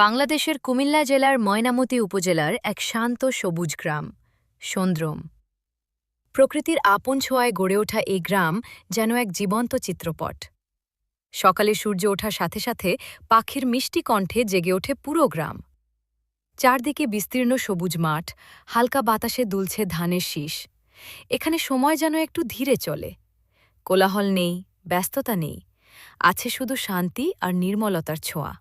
বাংলাদেশের কুমিল্লা জেলার ময়নামতি উপজেলার এক শান্ত সবুজ গ্রাম সন্দ্রম। প্রকৃতির আপন ছোঁয়ায় গড়ে ওঠা এই গ্রাম যেন এক জীবন্ত চিত্রপট। সকালে সূর্য ওঠার সাথে সাথে পাখির মিষ্টি কণ্ঠে জেগে ওঠে পুরো গ্রাম। চারদিকে বিস্তীর্ণ সবুজ মাঠ, হালকা বাতাসে দুলছে ধানের শীষ। এখানে সময় যেন একটু ধীরে চলে। কোলাহল নেই, ব্যস্ততা নেই, আছে শুধু শান্তি আর নির্মলতার ছোঁয়া।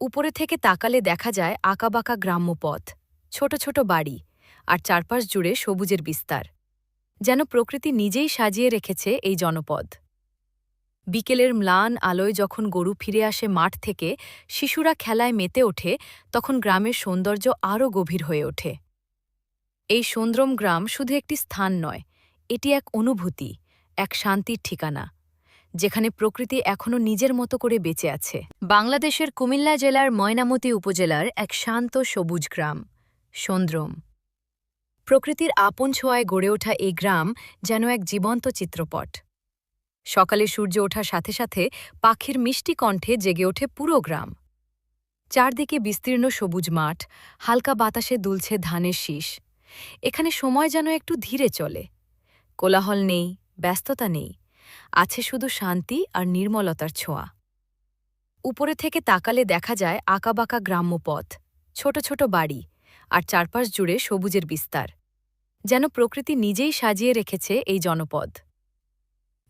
উপরে থেকে তাকালে দেখা যায় আঁকাবাঁকা গ্রাম্য পথ, ছোট ছোট বাড়ি, আর চারপাশ জুড়ে সবুজের বিস্তার। যেন প্রকৃতি নিজেই সাজিয়ে রেখেছে এই জনপদ। বিকেলের ম্লান আলোয় যখন গরু ফিরে আসে মাঠ থেকে, শিশুরা খেলায় মেতে ওঠে, তখন গ্রামের সৌন্দর্য আরও গভীর হয়ে ওঠে। এই সন্দ্রম গ্রাম শুধু একটি স্থান নয়, এটি এক অনুভূতি, এক শান্তির ঠিকানা, যেখানে প্রকৃতি এখনও নিজের মতো করে বেঁচে আছে। বাংলাদেশের কুমিল্লা জেলার ময়নামতি উপজেলার এক শান্ত সবুজ গ্রাম সন্দ্রম। প্রকৃতির আপন ছোঁয়ায় গড়ে ওঠা এই গ্রাম যেন এক জীবন্ত চিত্রপট। সকালে সূর্য ওঠার সাথে সাথে পাখির মিষ্টি কণ্ঠে জেগে ওঠে পুরো গ্রাম। চারদিকে বিস্তীর্ণ সবুজ মাঠ, হালকা বাতাসে দুলছে ধানের শীষ। এখানে সময় যেন একটু ধীরে চলে। কোলাহল নেই, ব্যস্ততা নেই, আছে শুধু শান্তি আর নির্মলতার ছোঁয়া। উপরে থেকে তাকালে দেখা যায় আঁকাবাঁকা গ্রাম্য পথ, ছোট ছোট বাড়ি, আর চারপাশ জুড়ে সবুজের বিস্তার। যেন প্রকৃতি নিজেই সাজিয়ে রেখেছে এই জনপদ।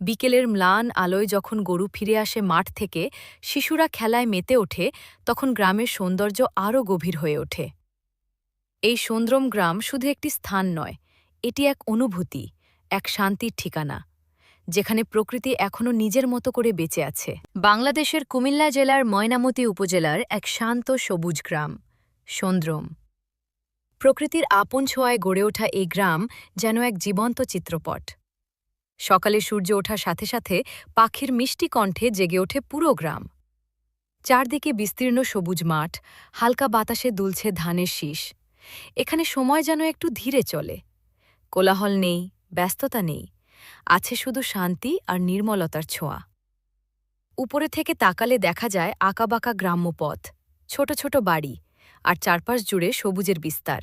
বিকেলের ম্লান আলোয় যখন গরু ফিরে আসে মাঠ থেকে, শিশুরা খেলায় মেতে ওঠে, তখন গ্রামের সৌন্দর্য আরও গভীর হয়ে ওঠে। এই সন্দ্রম গ্রাম শুধু একটি স্থান নয়, এটি এক অনুভূতি, এক শান্তির ঠিকানা, যেখানে প্রকৃতি এখনও নিজের মতো করে বেঁচে আছে। বাংলাদেশের কুমিল্লা জেলার ময়নামতি উপজেলার এক শান্ত সবুজ গ্রাম সন্দ্রম। প্রকৃতির আপন ছোঁয়ায় গড়ে ওঠা এই গ্রাম যেন এক জীবন্ত চিত্রপট। সকালে সূর্য ওঠার সাথে সাথে পাখির মিষ্টি কণ্ঠে জেগে ওঠে পুরো গ্রাম। চারদিকে বিস্তীর্ণ সবুজ মাঠ, হালকা বাতাসে দুলছে ধানের শীষ। এখানে সময় যেন একটু ধীরে চলে। কোলাহল নেই, ব্যস্ততা নেই, আছে শুধু শান্তি আর নির্মলতার ছোঁয়া। উপরে থেকে তাকালে দেখা যায় আঁকাবাঁকা গ্রাম্য পথ, ছোট ছোট বাড়ি, আর চারপাশ জুড়ে সবুজের বিস্তার।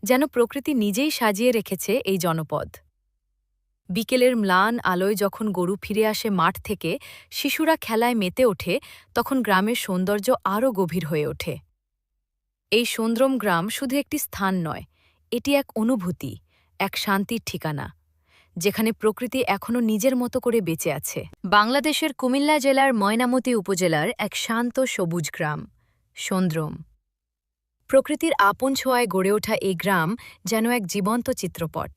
যেন প্রকৃতি নিজেই সাজিয়ে রেখেছে এই জনপদ। বিকেলের ম্লান আলোয় যখন গরু ফিরে আসে মাঠ থেকে, শিশুরা খেলায় মেতে ওঠে, তখন গ্রামের সৌন্দর্য আরও গভীর হয়ে ওঠে। এই সন্দ্রম গ্রাম শুধু একটি স্থান নয়, এটি এক অনুভূতি, এক শান্তির ঠিকানা, যেখানে প্রকৃতি এখনও নিজের মতো করে বেঁচে আছে। বাংলাদেশের কুমিল্লা জেলার ময়নামতি উপজেলার এক শান্ত সবুজ গ্রাম সন্দ্রম। প্রকৃতির আপন ছোঁয়ায় গড়ে ওঠা এই গ্রাম যেন এক জীবন্ত চিত্রপট।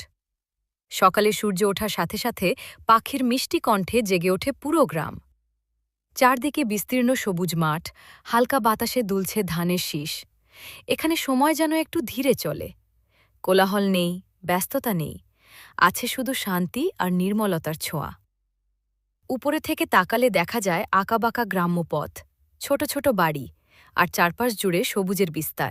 সকালে সূর্য ওঠার সাথে সাথে পাখির মিষ্টি কণ্ঠে জেগে ওঠে পুরো গ্রাম। চারদিকে বিস্তীর্ণ সবুজ মাঠ, হালকা বাতাসে দুলছে ধানের শীষ। এখানে সময় যেন একটু ধীরে চলে। কোলাহল নেই, ব্যস্ততা নেই, আছে শুধু শান্তি আর নির্মলতার ছোঁয়া। উপরে থেকে তাকালে দেখা যায় আঁকাবাঁকা গ্রাম্য পথ, ছোট ছোট বাড়ি, আর চারপাশ জুড়ে সবুজের বিস্তার।